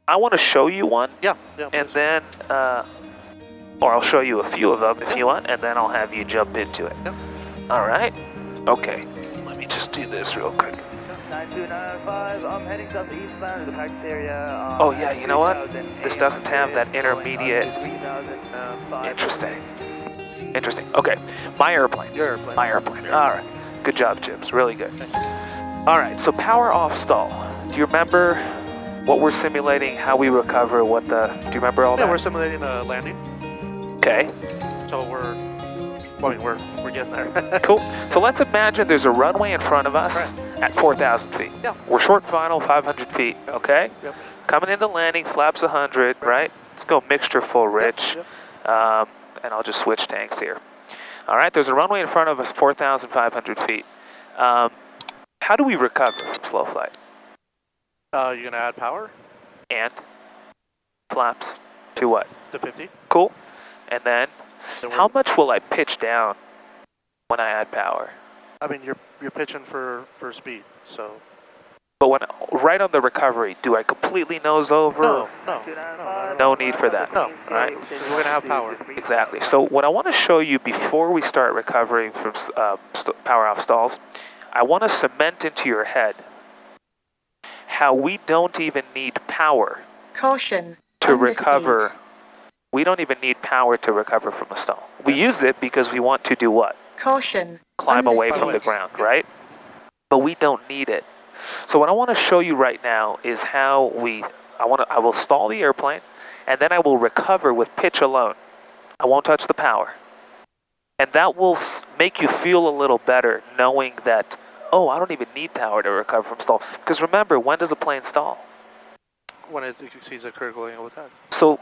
I want to show you one. Yeah, yeah. And then, or I'll show you a few of them if you want, and then I'll have you jump into it. Yep. All right. Okay. Let me just do this real quick. 9295, I'm heading southeastbound to the practice area. Oh yeah, you know what? This doesn't have that intermediate. Interesting. Interesting. Okay. My airplane. Your airplane. My airplane. All right. Good job, Jibs. Really good. All right. So power off stall. Do you remember what we're simulating? How we recover? What the? Do you remember all that? Yeah, we're simulating a landing. Okay. So we're getting there. Cool. So let's imagine there's a runway in front of us at 4,000 feet. Yeah. We're short final 500 feet. Okay. Yep. Coming into landing, flaps 100. Right. Let's go mixture full rich. Yep. And I'll just switch tanks here. All right, there's a runway in front of us, 4,500 feet. How do we recover from slow flight? You're gonna add power? And flaps to what? To 50. Cool. And then how much will I pitch down when I add power? I mean, you're pitching for speed, so. But when right on the recovery, do I completely nose over? No. No need for that. No. Right. We're gonna have power. Exactly. So what I want to show you before we start recovering from power off stalls, I want to cement into your head how we don't even need power. Caution. To recover. We don't even need power to recover from a stall. We use it because we want to do what? Caution. Climb away from the ground, right? But we don't need it. So what I want to show you right now is how I will stall the airplane, and then I will recover with pitch alone. I won't touch the power. And that will make you feel a little better knowing that, oh, I don't even need power to recover from stall. Because remember, when does a plane stall? When it exceeds a critical angle of attack. So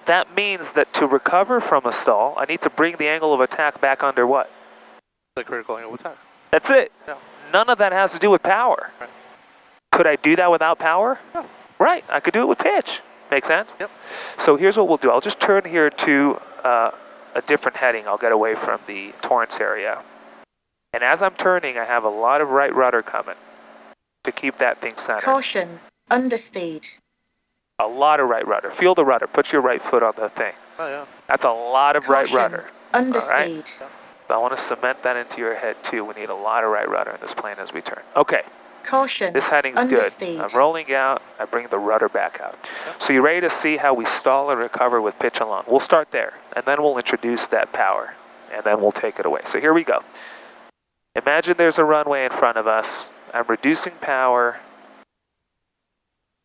that means that to recover from a stall, I need to bring the angle of attack back under what? The critical angle of attack. That's it. Yeah. None of that has to do with power. Right. Could I do that without power? Yeah. Right, I could do it with pitch. Make sense? Yep. So here's what we'll do. I'll just turn here to a different heading. I'll get away from the Torrance area. And as I'm turning, I have a lot of right rudder coming to keep that thing centered. Caution. Underspeed. A lot of right rudder. Feel the rudder. Put your right foot on the thing. Oh, yeah. That's a lot of right Caution. rudder. Underspeed. All right? I want to cement that into your head too. We need a lot of right rudder in this plane as we turn. Okay. Caution. This heading's good. Underspeed. I'm rolling out. I bring the rudder back out. So you ready to see how we stall and recover with pitch alone? We'll start there, and then we'll introduce that power, and then we'll take it away. So here we go. Imagine there's a runway in front of us. I'm reducing power.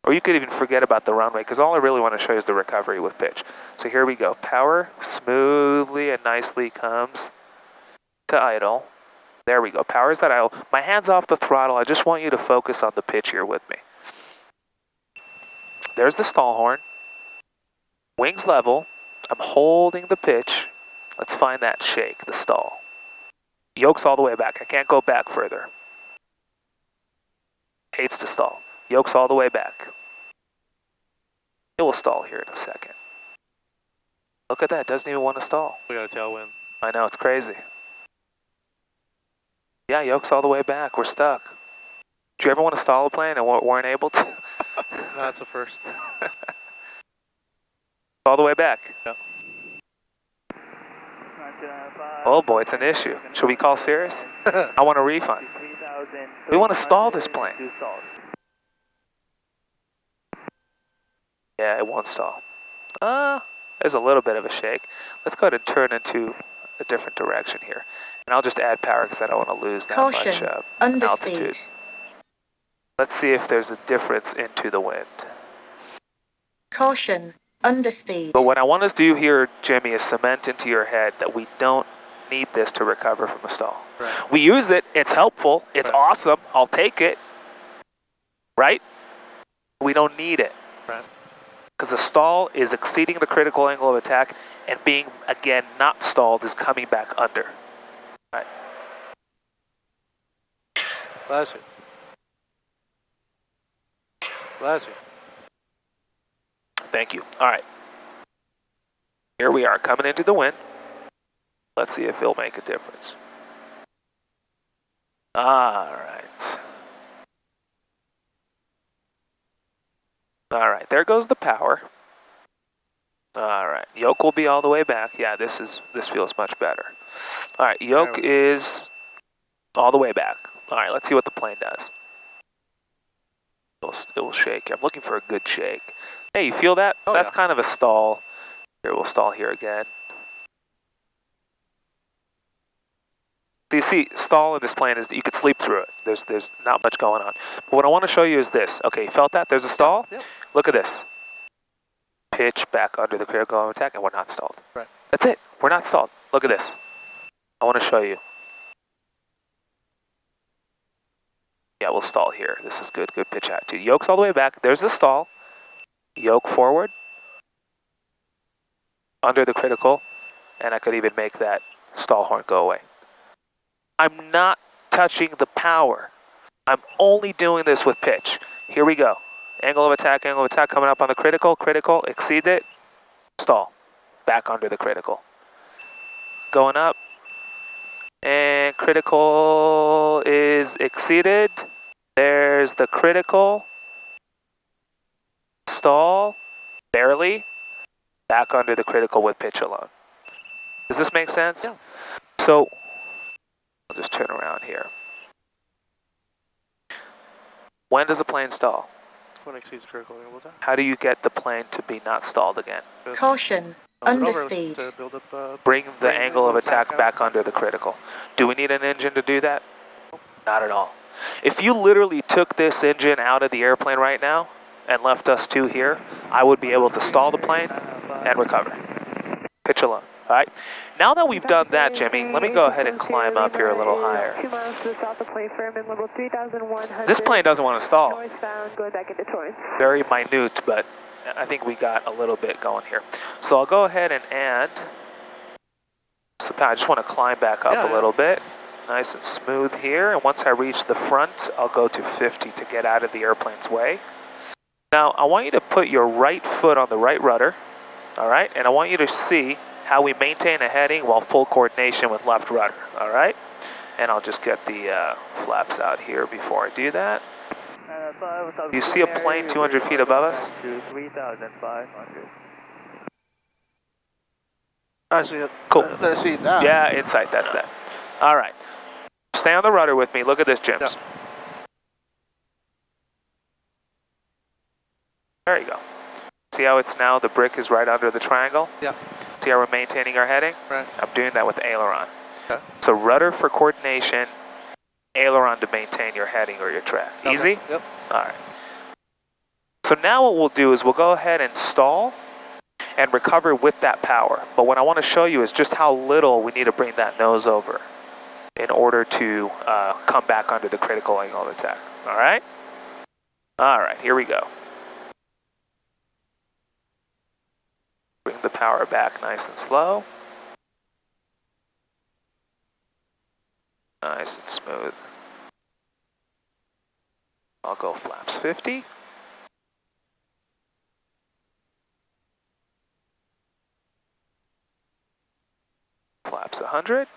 Or you could even forget about the runway, because all I really want to show you is the recovery with pitch. So here we go. Power smoothly and nicely comes to idle. There we go. Power's that idle. My hand's off the throttle. I just want you to focus on the pitch here with me. There's the stall horn. Wings level. I'm holding the pitch. Let's find that shake, the stall. Yoke's all the way back. I can't go back further. Hates to stall. Yoke's all the way back. It will stall here in a second. Look at that. Doesn't even want to stall. We got a tailwind. I know. It's crazy. Yeah, yoke's all the way back. We're stuck. Did you ever want to stall a plane and weren't able to? No, that's a first. All the way back. Yep. Oh boy, it's an issue. Should we call Cirrus? I want a refund. We want to stall this plane. Yeah, it won't stall. There's a little bit of a shake. Let's go ahead and turn into a different direction here. And I'll just add power because I don't want to lose that Caution. much altitude. Let's see if there's a difference into the wind. Caution. Underspeed. But what I want us to do here, Jimmy, is cement into your head that we don't need this to recover from a stall. Right. We use it. It's helpful. It's awesome. I'll take it. Right? We don't need it. Right. Because the stall is exceeding the critical angle of attack, and being, again, not stalled is coming back under. Right. Bless you. Bless you. Thank you. All right. Here we are coming into the wind. Let's see if it'll make a difference. All right. All right, there goes the power. All right, yoke will be all the way back. Yeah, this feels much better. All right, yoke is all the way back. All right, let's see what the plane does. It will shake. I'm looking for a good shake. Hey, you feel that? Oh, That's yeah. kind of a stall. Here, we'll stall here again. So you see, stall in this plane is that you could sleep through it. There's not much going on. But what I want to show you is this. Okay, you felt that? There's a stall? Yep. Look at this. Pitch back under the critical of attack, and we're not stalled. Right. That's it. We're not stalled. Look at this. I want to show you. Yeah, we'll stall here. This is good. Good pitch attitude. Yoke's all the way back. There's the stall. Yoke forward. Under the critical. And I could even make that stall horn go away. I'm not touching the power. I'm only doing this with pitch. Here we go. Angle of attack coming up on the critical. Critical, exceed it. Stall. Back under the critical. Going up. And critical is exceeded. There's the critical. Stall. Barely. Back under the critical with pitch alone. Does this make sense? Yeah. So, I'll just turn around here. When does a plane stall? When it exceeds critical angle attack. How do you get the plane to be not stalled again? Caution. Build it over Underspeed. to build up, Bring the angle of attack out. back under the critical. Do we need an engine to do that? Not at all. If you literally took this engine out of the airplane right now and left us two here, I would be able to stall the plane and recover. Pitch alone. All right. Now that we've done that, Jimmy, let me go ahead and climb up here a little higher. 2 miles to the south of plane firm in level 3,100. This plane doesn't want to stall. Northbound, going back into Torrance. Very minute, but I think we got a little bit going here. So I'll go ahead and add some power. I just want to climb back up a little bit. Nice and smooth here. And once I reach the front, I'll go to 50 to get out of the airplane's way. Now, I want you to put your right foot on the right rudder. All right. And I want you to see how we maintain a heading while full coordination with left rudder. All right. And I'll just get the flaps out here before I do that. You see a plane 200 feet above us? 3,500. I see it. Cool. I see it now. Yeah, in sight, that's that. All right. Stay on the rudder with me. Look at this, Jims. Yep. There you go. See how it's now, the brick is right under the triangle? Yep. See how we're maintaining our heading? Right. I'm doing that with aileron. Okay. So rudder for coordination, aileron to maintain your heading or your track. Okay. Easy? Yep. All right. So now what we'll do is we'll go ahead and stall and recover with that power. But what I want to show you is just how little we need to bring that nose over in order to come back under the critical angle of attack. All right? All right, here we go. Bring the power back nice and slow. Nice and smooth. I'll go flaps 50. Flaps 100.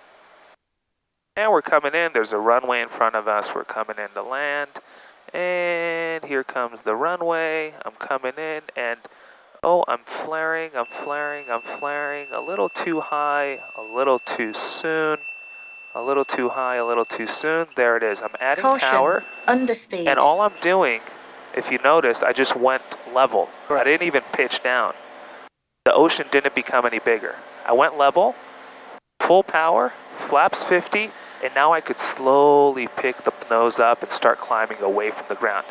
And we're coming in. There's a runway in front of us. We're coming in to land. And here comes the runway. I'm coming in and oh, I'm flaring. A little too high, a little too soon. A little too high, a little too soon. There it is. I'm adding Caution. power. Underspeed. And all I'm doing, if you notice, I just went level. I didn't even pitch down. The ocean didn't become any bigger. I went level, full power, flaps 50, and now I could slowly pick the nose up and start climbing away from the ground.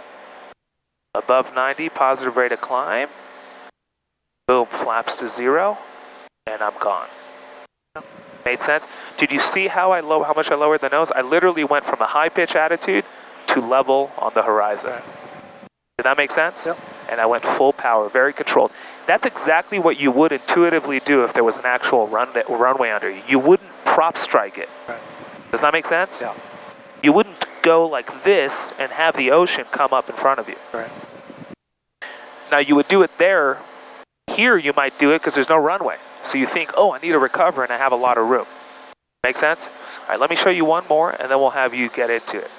Above 90, positive rate of climb. Boom, flaps to 0, and I'm gone. Made sense? Did you see how much I lowered the nose? I literally went from a high pitch attitude to level on the horizon. Right. Did that make sense? Yep. And I went full power, very controlled. That's exactly what you would intuitively do if there was an actual runway under you. You wouldn't prop strike it. Right. Does that make sense? Yeah. You wouldn't go like this and have the ocean come up in front of you. Right. Now you would do it there. Here you might do it because there's no runway. So you think, oh, I need to recover and I have a lot of room. Make sense? All right, let me show you one more and then we'll have you get into it.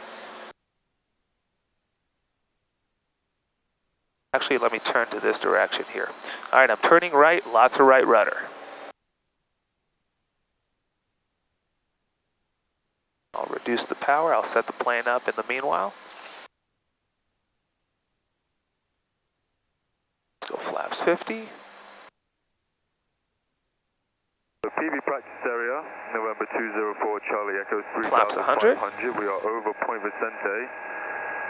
Actually, let me turn to this direction here. All right, I'm turning right, lots of right rudder. I'll reduce the power, I'll set the plane up in the meanwhile. Let's go flaps 50. PV practice area, November 204 Charlie Echo Flaps 100. 3500. We are over Point Vicente,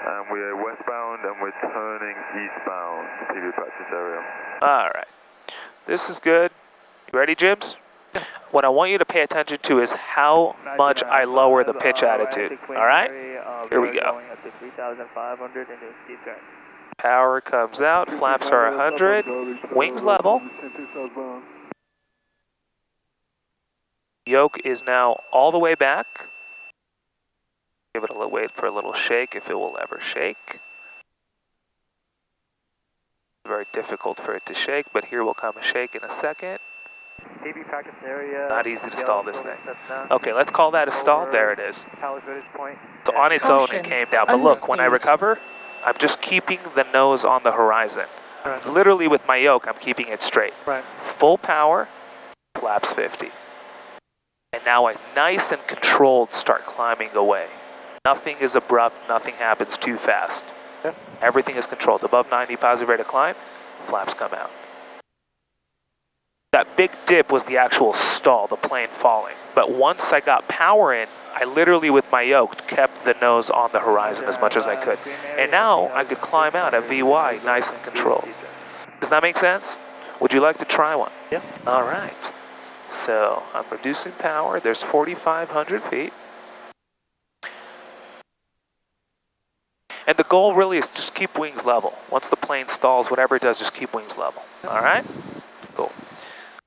and we are westbound, and we're turning eastbound. PV practice area. All right, this is good. You ready, Jibs? What I want you to pay attention to is how much I lower the pitch attitude. All right, here we go. Power comes out, flaps are 100, wings level. Yoke is now all the way back. Give it a little, wait for a little shake if it will ever shake. Very difficult for it to shake, but here will come a shake in a second. practice area. Not easy to stall this thing. Okay, let's call that a stall. There it is. So on its own it came down, but look, when I recover, I'm just keeping the nose on the horizon. Right. Literally with my yoke, I'm keeping it straight. Right. Full power, flaps 50. And now I nice and controlled start climbing away. Nothing is abrupt, nothing happens too fast. Yep. Everything is controlled. Above 90 positive rate of climb, flaps come out. That big dip was the actual stall, the plane falling. But once I got power in, I literally with my yoke kept the nose on the horizon as much as I could. And now I could climb out at VY nice and controlled. Does that make sense? Would you like to try one? Yeah. All right. So I'm reducing power. There's 4,500 feet. And the goal really is just keep wings level. Once the plane stalls, whatever it does, just keep wings level. All right? Cool.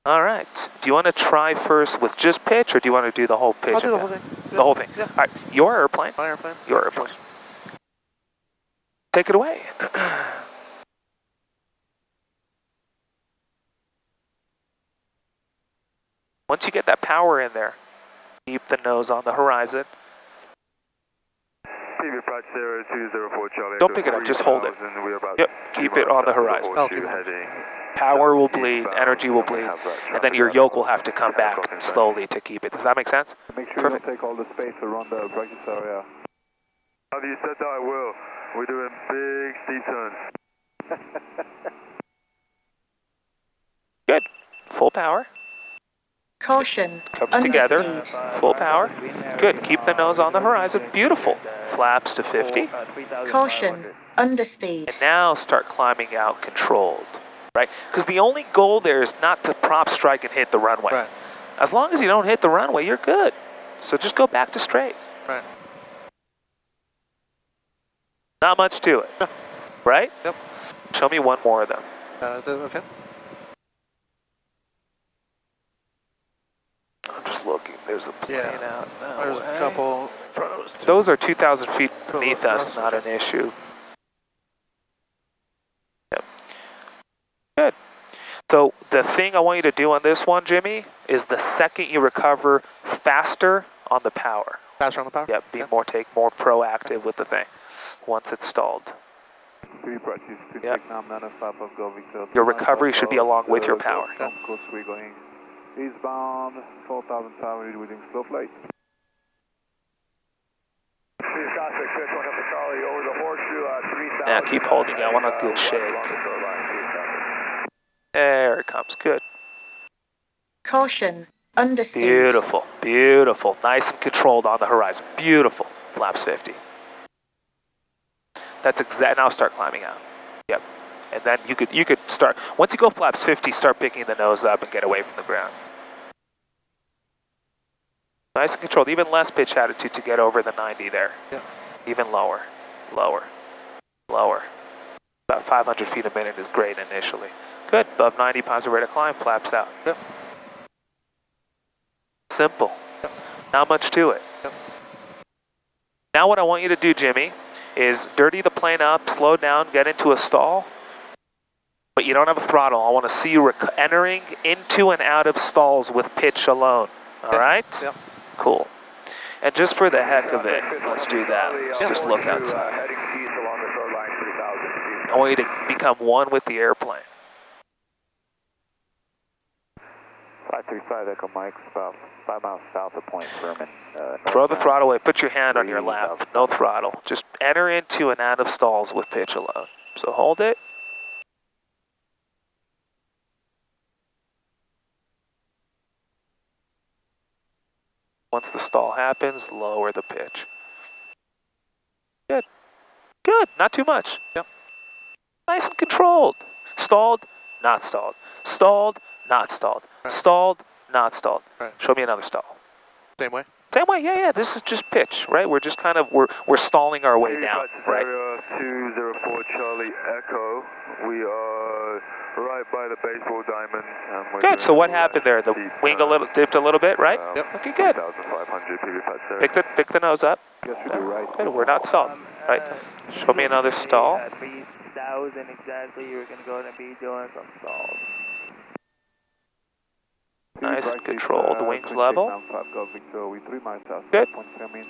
All right. Do you want to try first with just pitch, or do you want to do the whole pitch? I'll do the whole thing. The whole thing. Yeah. All right. Your airplane. My airplane. Your airplane. Take it away. Once you get that power in there, keep the nose on the horizon. PV practice area 204 Charlie. Don't pick it up, just hold it. Yep, keep it on the horizon. Power will bleed, energy will bleed, and then your yoke will have to come back slowly to keep it. Does that make sense? Make sure you don't take all the space around the practice area. Have you said that I will? We're doing big steep turns. Good. Full power. Caution. Comes together. Full power. Good. Keep the nose on the horizon. Beautiful. Flaps to 50. Caution. Underspeed. And now start climbing out controlled. Right? Because the only goal there is not to prop strike and hit the runway. Right. As long as you don't hit the runway, you're good. So just go back to straight. Right. Not much to it. Yeah. Right? Yep. Show me one more of them. Okay. I'm just looking. There's a plane out. No There's way. a couple. Those are 2,000 feet beneath us, not an issue. Yep. Good. So the thing I want you to do on this one, Jimmy, is the second you recover, faster on the power. Faster on the power? Yep, be more proactive with the thing once it's stalled. Yep. Your recovery should be along with your power. Eastbound, 4,500 within slow flight. Now keep holding it. I want a good shake. There it comes. Good. Caution. Underspeed. Beautiful. Beautiful. Nice and controlled on the horizon. Beautiful. Flaps 50. That's exact. Now start climbing out. Yep. And then you could start. Once you go flaps 50, start picking the nose up and get away from the ground. Nice and controlled. Even less pitch attitude to get over the 90 there. Yeah. Even lower. Lower. Lower. About 500 feet a minute is great initially. Good. Above 90 positive rate of climb, flaps out. Yep. Simple. Yep. Not much to it. Yep. Now what I want you to do, Jimmy, is dirty the plane up, slow down, get into a stall, but you don't have a throttle. I want to see you entering into and out of stalls with pitch alone. All right? Yep. Cool. And just for the heck of it, let's do that. Let's just look outside. I want you to become one with the airplane. 535 Echo Mike's about 5 miles south of Point Furman. Throw the throttle away. Put your hand on your lap. No throttle. Just enter into and out of stalls with pitch alone. So hold it. Once the stall happens, lower the pitch. Good. Good. Not too much. Yep. Nice and controlled. Stalled, not stalled. Stalled, not stalled. Right. Stalled, not stalled. Right. Show me another stall. Same way? Same way, yeah. This is just pitch, right? We're just kind of, we're stalling our way down, right? Area 204 Charlie Echo. We are right by the baseball diamond. Good, so what happened there? The wing dipped a little bit, right? Yep. Okay, good. 1,500 PV Pick the nose up. Yes, we do right. Good, we're not stalled, right? Show me another stall. 3,000 exactly, you were going to go ahead and be doing some stalls. Nice and controlled, wings level. Good.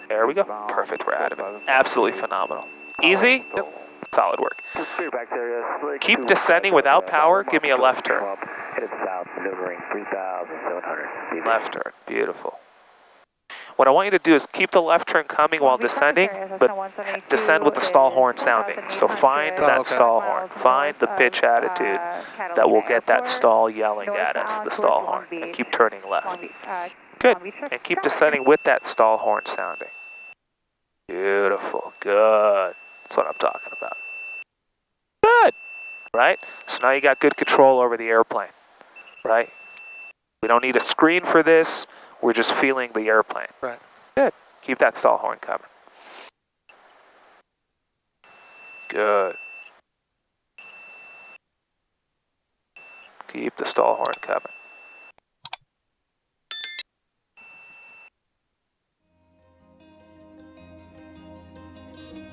There we go. Perfect, we're out of it. Absolutely phenomenal. Easy? Yep. Solid work. Keep descending without power. Give me a left turn. Headed south, maneuvering 3,700. Left turn, beautiful. What I want you to do is keep the left turn coming while descending, but descend with the stall horn sounding. So find that stall horn. Find the pitch attitude that will get that stall yelling at us, the stall horn. And keep turning left. Good. And keep descending with that stall horn sounding. Beautiful. Good. That's what I'm talking about. Good. Right? So now you got good control over the airplane. Right? We don't need a screen for this. We're just feeling the airplane. Right. Good. Keep that stall horn coming. Good. Keep the stall horn coming.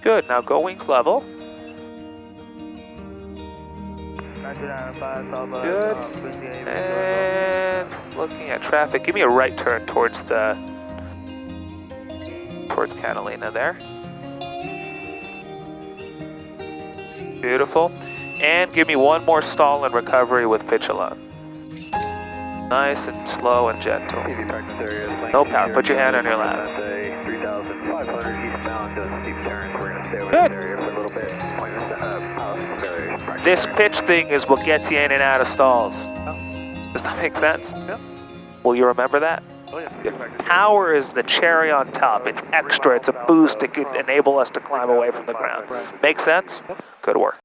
Good. Now go wings level. Good. And looking at traffic, give me a right turn towards Catalina there. Beautiful. And give me one more stall and recovery with pitch alone. Nice and slow and gentle. No power. Put your hand on your lap. 3,500 eastbound, does steep turns. We're going to stay over Good. this area for a little bit. This pitch thing is what gets you in and out of stalls. Does that make sense? Yep. Will you remember that? Oh, yeah. Power is the cherry on top. It's extra. It's a boost. It could enable us to climb away from the ground. Make sense? Good work.